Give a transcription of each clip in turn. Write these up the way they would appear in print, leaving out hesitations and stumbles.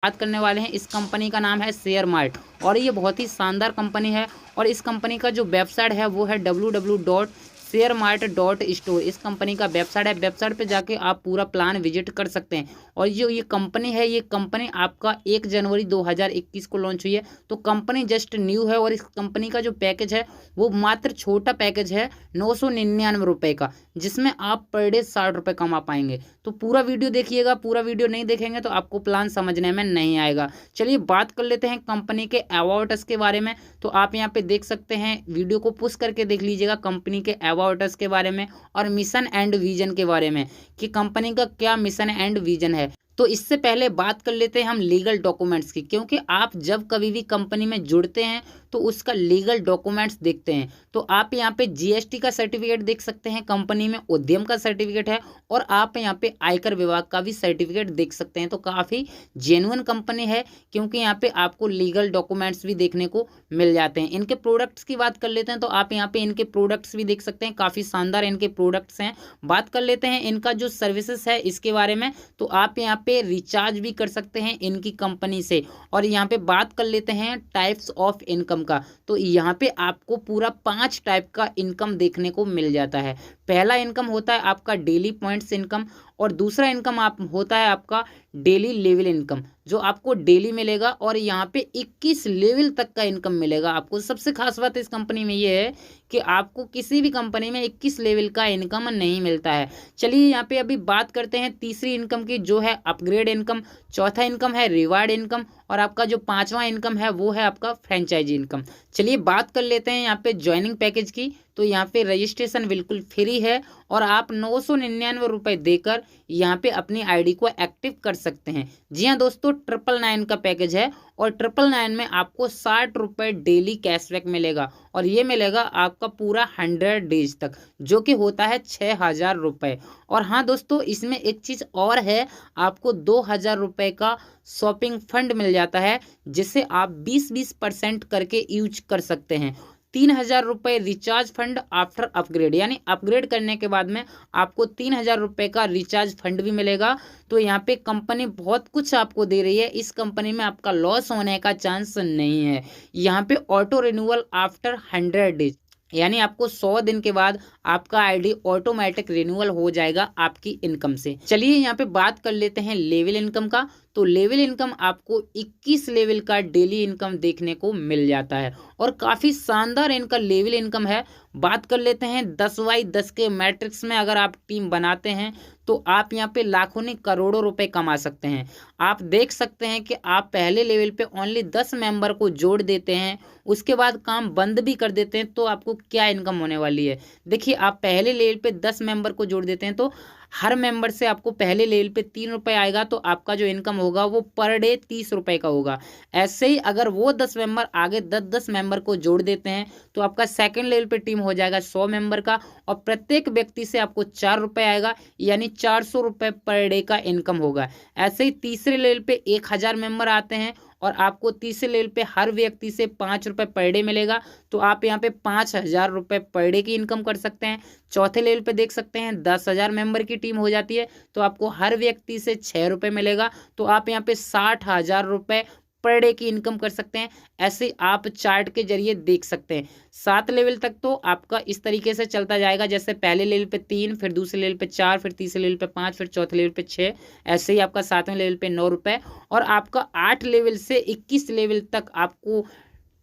बात करने वाले हैं। इस कंपनी का नाम है शेयर मार्ट और ये बहुत ही शानदार कंपनी है। और इस कंपनी का जो वेबसाइट है वो है www.sharemart.store। इस कंपनी का वेबसाइट है। वेबसाइट पे जाके आप पूरा प्लान विजिट कर सकते हैं। और जो ये कंपनी है, ये कंपनी आपका 1 जनवरी 2021 को लॉन्च हुई है। तो कंपनी जस्ट न्यू है और इस कंपनी का जो पैकेज है वो मात्र छोटा पैकेज है 999 रुपये का, जिसमें आप पर डे 60 रुपये कमा पाएंगे। तो पूरा वीडियो देखिएगा, पूरा वीडियो नहीं देखेंगे तो आपको प्लान समझने में नहीं आएगा। चलिए बात कर लेते हैं कंपनी के अबाउट अस के बारे में। तो आप यहाँ पे देख सकते हैं, वीडियो को पुश करके देख लीजिएगा कंपनी के अबाउट अस के बारे में और मिशन एंड विजन के बारे में कि कंपनी का क्या मिशन एंड विजन है। तो इससे पहले बात कर लेते हैं हम लीगल डॉक्यूमेंट्स की, क्योंकि आप जब कभी भी कंपनी में जुड़ते हैं तो उसका लीगल डॉक्यूमेंट्स देखते हैं। तो आप यहाँ पे जीएसटी का सर्टिफिकेट देख सकते हैं, कंपनी में उद्यम का सर्टिफिकेट है और आप यहाँ पे आयकर विभाग का भी सर्टिफिकेट देख सकते हैं। तो काफ़ी जेन्युइन कंपनी है, क्योंकि यहाँ पे आपको लीगल डॉक्यूमेंट्स भी देखने को मिल जाते हैं। इनके प्रोडक्ट्स की बात कर लेते हैं तो आप यहाँ पे इनके प्रोडक्ट्स भी देख सकते हैं, काफ़ी शानदार इनके प्रोडक्ट्स हैं। बात कर लेते हैं इनका जो सर्विसेज है इसके बारे में। तो आप यहाँ पे रिचार्ज भी कर सकते हैं इनकी कंपनी से। और यहाँ पे बात कर लेते हैं टाइप्स ऑफ इनकम का। तो यहाँ पे आपको पूरा 5 टाइप का इनकम देखने को मिल जाता है। पहला इनकम होता है आपका डेली पॉइंट्स इनकम और दूसरा इनकम आप होता है आपका डेली लेवल इनकम, जो आपको डेली मिलेगा और यहाँ पे 21 लेवल तक का इनकम मिलेगा आपको। सबसे खास बात इस कंपनी में ये है कि आपको किसी भी कंपनी में 21 लेवल का इनकम नहीं मिलता है। चलिए यहाँ पे अभी बात करते हैं तीसरी इनकम की, जो है अपग्रेड इनकम। चौथा इनकम है रिवार्ड इनकम और आपका जो पांचवा इनकम है वो है आपका फ्रेंचाइजी इनकम। चलिए बात कर लेते हैं यहाँ पे ज्वाइनिंग पैकेज की। तो यहाँ पे रजिस्ट्रेशन बिल्कुल फ्री है और आप 999 रुपये देकर यहाँ पे अपनी आईडी को एक्टिव कर सकते हैं। जी हाँ दोस्तों, 999 का पैकेज है और 999 में आपको 60 रुपये डेली कैशबैक मिलेगा और ये मिलेगा आपका पूरा 100 डेज तक, जो कि होता है 6000 रुपये। और हाँ दोस्तों, इसमें एक चीज़ और है, आपको 2000 रुपये का शॉपिंग फंड मिल जाता है, जिसे आप 20% करके यूज कर सकते हैं। 3000 रुपये रिचार्ज फंड आफ्टर अपग्रेड, यानी अपग्रेड करने के बाद में आपको 3000 रुपये का रिचार्ज फंड भी मिलेगा। तो यहाँ पे कंपनी बहुत कुछ आपको दे रही है। इस कंपनी में आपका लॉस होने का चांस नहीं है। यहाँ पे ऑटो रिन्यूअल आफ्टर 100 डेज, यानी आपको 100 दिन के बाद आपका आईडी ऑटोमेटिक रिन्यूअल हो जाएगा आपकी इनकम से। चलिए यहाँ पे बात कर लेते हैं लेवल इनकम का। तो लेवल इनकम आपको 21 लेवल का डेली इनकम देखने को मिल जाता है और काफ़ी शानदार इनका लेवल इनकम है। बात कर लेते हैं 10x10 के मैट्रिक्स में अगर आप टीम बनाते हैं तो आप यहाँ पे लाखों नहीं करोड़ों रुपए कमा सकते हैं। आप देख सकते हैं कि आप पहले लेवल पे ओनली 10 मेंबर को जोड़ देते हैं, उसके बाद काम बंद भी कर देते हैं, तो आपको क्या इनकम होने वाली है। देखिए, आप पहले लेवल पे 10 मेंबर को जोड़ देते हैं तो हर मेंबर से आपको पहले लेवल पे 3 रुपये आएगा, तो आपका जो इनकम होगा वो पर डे 30 रुपये का होगा। ऐसे ही अगर वो 10 मेंबर आगे 10-10 मेंबर को जोड़ देते हैं तो आपका सेकंड लेवल पे टीम हो जाएगा 100 मेंबर का और प्रत्येक व्यक्ति से आपको 4 रुपये आएगा, यानी 400 रुपये पर डे का इनकम होगा। ऐसे ही तीसरे लेवल पे 1000 मेंबर आते हैं और आपको तीसरे लेवल पे हर व्यक्ति से 5 रुपये पर डे मिलेगा, तो आप यहाँ पे 5000 रुपये पर डे की इनकम कर सकते हैं। चौथे लेवल पे देख सकते हैं 10,000 मेंबर की टीम हो जाती है तो आपको हर व्यक्ति से 6 रुपये मिलेगा, तो आप यहाँ पे 60,000 रुपये पर डे की इनकम कर सकते हैं। ऐसे आप चार्ट के जरिए देख सकते हैं। 7 लेवल तक तो आपका इस तरीके से चलता जाएगा, जैसे पहले लेवल पे 3, फिर दूसरे लेवल पे 4, फिर तीसरे लेवल पे 5, फिर चौथे लेवल पे 6, ऐसे ही आपका 7वें लेवल पे 9 रुपये और आपका 8 लेवल से 21 लेवल तक आपको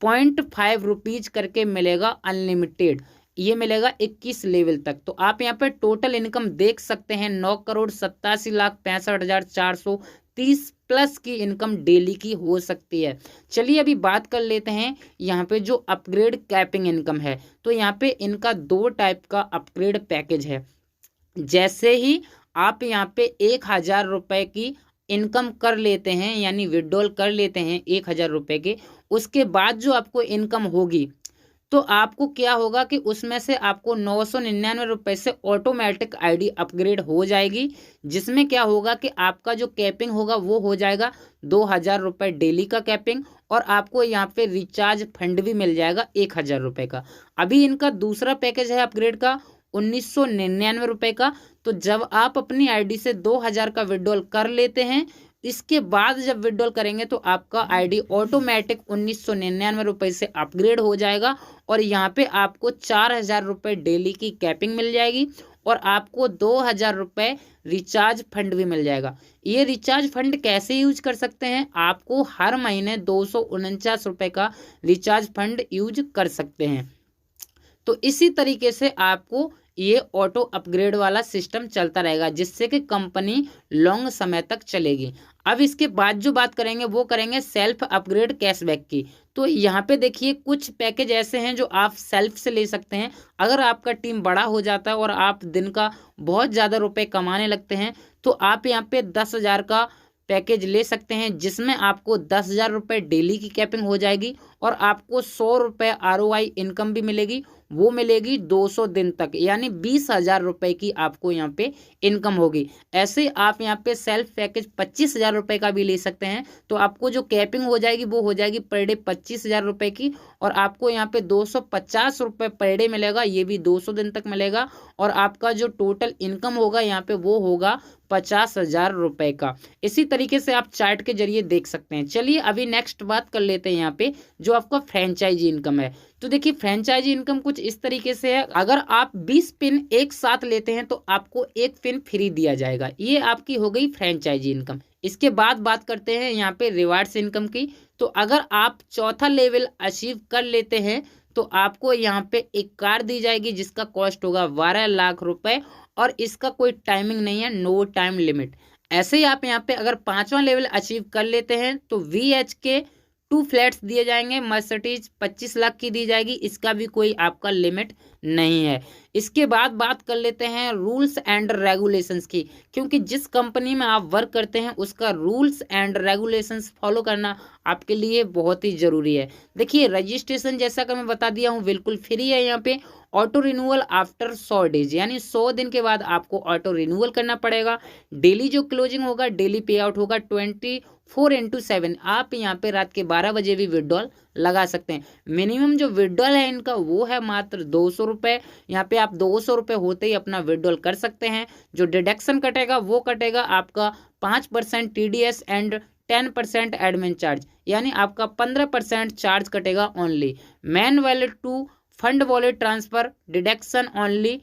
0.5 रुपीज करके मिलेगा अनलिमिटेड। ये मिलेगा 21 लेवल तक। तो आप यहाँ पे टोटल इनकम देख सकते हैं 9,87,65,430 प्लस की इनकम डेली की हो सकती है। चलिए अभी बात कर लेते हैं यहाँ पे जो अपग्रेड कैपिंग इनकम है। तो यहाँ पे इनका 2 टाइप का अपग्रेड पैकेज है। जैसे ही आप यहाँ पे 1000 रुपये की इनकम कर लेते हैं, यानी विड्रॉल कर लेते हैं 1000 रुपये के, उसके बाद जो आपको इनकम होगी तो आपको क्या होगा कि उसमें से आपको 999 रुपये से ऑटोमेटिक आईडी अपग्रेड हो जाएगी, जिसमें क्या होगा कि आपका जो कैपिंग होगा वो हो जाएगा 2000 रुपये डेली का कैपिंग और आपको यहाँ पे रिचार्ज फंड भी मिल जाएगा 1000 रुपये का। अभी इनका दूसरा पैकेज है अपग्रेड का 1999 रुपये का। तो जब आप अपनी आईडी से 2000 का विड्रॉल कर लेते हैं, इसके बाद जब विड्रॉल करेंगे तो आपका आईडी ऑटोमेटिक 1999 रुपये से अपग्रेड हो जाएगा और यहाँ पे आपको 4000 रुपये डेली की कैपिंग मिल जाएगी और आपको 2000 रुपये रिचार्ज फंड भी मिल जाएगा। ये रिचार्ज फंड कैसे यूज कर सकते हैं, आपको हर महीने 249 रुपये का रिचार्ज फंड यूज कर सकते हैं। तो इसी तरीके से आपको ये ऑटो अपग्रेड वाला सिस्टम चलता रहेगा जिससे कि कंपनी लॉन्ग समय तक चलेगी। अब इसके बाद जो बात करेंगे वो करेंगे सेल्फ अपग्रेड कैशबैक की। तो यहाँ पे देखिए कुछ पैकेज ऐसे हैं जो आप सेल्फ से ले सकते हैं। अगर आपका टीम बड़ा हो जाता है और आप दिन का बहुत ज़्यादा रुपए कमाने लगते हैं तो आप यहाँ पे 10,000 का पैकेज ले सकते हैं जिसमें आपको 10,000 रुपये डेली की कैपिंग हो जाएगी और आपको 100 रुपये ROI इनकम भी मिलेगी। वो मिलेगी 200 दिन तक, यानी 20,000 रुपये की आपको यहाँ पे इनकम होगी। ऐसे आप यहाँ पे सेल्फ पैकेज 25,000 रुपये का भी ले सकते हैं। तो आपको जो कैपिंग हो जाएगी वो हो जाएगी पर डे 25,000 रुपये की और आपको यहाँ पे 250 रुपये पर डे मिलेगा, ये भी 200 दिन तक मिलेगा और आपका जो टोटल इनकम होगा यहाँ पे वो होगा 50,000 रुपये का। इसी तरीके से आप चार्ट के जरिए देख सकते हैं। चलिए अभी नेक्स्ट बात कर लेते हैं यहाँ पे जो आपका फ्रेंचाइजी इनकम है। तो देखिए फ्रेंचाइजी इनकम कुछ इस तरीके से है, अगर आप 20 पिन एक साथ लेते हैं तो आपको एक पिन फ्री दिया जाएगा। ये आपकी हो गई फ्रेंचाइजी इनकम। इसके बाद बात करते हैं यहाँ पे रिवार्ड्स इनकम की। तो अगर आप चौथा लेवल अचीव कर लेते हैं तो आपको यहाँ पे एक कार दी जाएगी जिसका कॉस्ट होगा 12 लाख रुपए और इसका कोई टाइमिंग नहीं है, नो टाइम लिमिट। ऐसे ही आप यहाँ पे अगर 5वां लेवल अचीव कर लेते हैं तो VH के 2 फ्लैट्स दिए जाएंगे, मर्सिडीज 25 लाख की दी जाएगी, इसका भी कोई आपका लिमिट नहीं है। इसके बाद बात कर लेते हैं रूल्स एंड रेगुलेशंस की, क्योंकि जिस कंपनी में आप वर्क करते हैं उसका रूल्स एंड रेगुलेशंस फॉलो करना आपके लिए बहुत ही ज़रूरी है। देखिए रजिस्ट्रेशन जैसा कि मैं बता दिया हूँ बिल्कुल फ्री है। यहाँ पे ऑटो रिन्यूअल आफ्टर 100 डेज, यानी 100 दिन के बाद आपको ऑटो रिन्यूअल करना पड़ेगा। डेली जो क्लोजिंग होगा, डेली पे आउट होगा 24/7। आप यहाँ पे रात के 12 बजे भी विड्रॉल लगा सकते हैं। मिनिमम जो विड्रॉल है इनका वो है मात्र 200 रुपये। यहाँ पे आप 200 रुपये होते ही अपना विड्रॉल कर सकते हैं। जो डिडक्शन कटेगा वो कटेगा आपका 5% TDS एंड 10% एडमिन चार्ज, यानी आपका 15% चार्ज कटेगा only. Main wallet to fund wallet transfer deduction only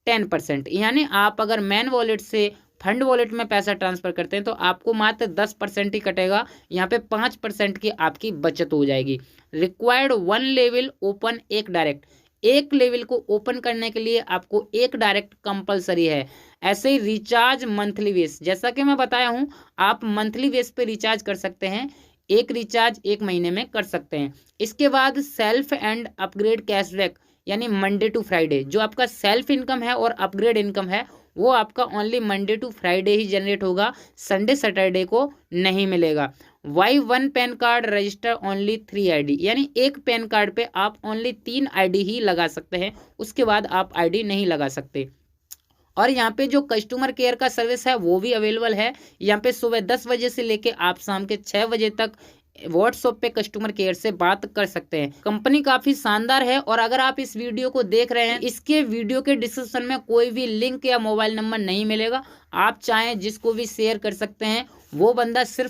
10%, यानी आप अगर मैन वॉलेट से फंड वॉलेट में पैसा ट्रांसफर करते हैं तो आपको मात्र 10% ही कटेगा। यहाँ पे 5% की आपकी बचत हो जाएगी। रिक्वायर्ड 1 लेवल ओपन एक डायरेक्ट, एक लेवल को ओपन करने के लिए आपको एक डायरेक्ट कंपलसरी है। ऐसे ही रिचार्ज मंथली बेस, जैसा कि मैं बताया हूँ आप मंथली बेस पे रिचार्ज कर सकते हैं, एक रिचार्ज 1 महीने में कर सकते हैं। इसके बाद सेल्फ एंड अपग्रेड कैशबैक, यानी मंडे टू फ्राइडे। जो आपका सेल्फ इनकम है और अपग्रेड इनकम है वो आपका ओनली मंडे टू फ्राइडे ही जनरेट होगा, संडे सैटरडे को नहीं मिलेगा। Y1 PAN card register only 3 ID, यानी एक पैन कार्ड पे आप ओनली 3 ID ही लगा सकते हैं, उसके बाद आप ID नहीं लगा सकते। और यहाँ पे जो कस्टमर केयर का सर्विस है वो भी अवेलेबल है। यहाँ पे सुबह 10 बजे से लेके आप शाम के 6 बजे तक व्हाट्सएप पे कस्टमर केयर से बात कर सकते हैं। कंपनी काफी शानदार है और अगर आप इस वीडियो को देख रहे हैं, इसके वीडियो के डिस्क्रिप्शन में कोई भी लिंक या मोबाइल नंबर नहीं मिलेगा। आप चाहें जिसको भी शेयर कर सकते हैं, वो बंदा सिर्फ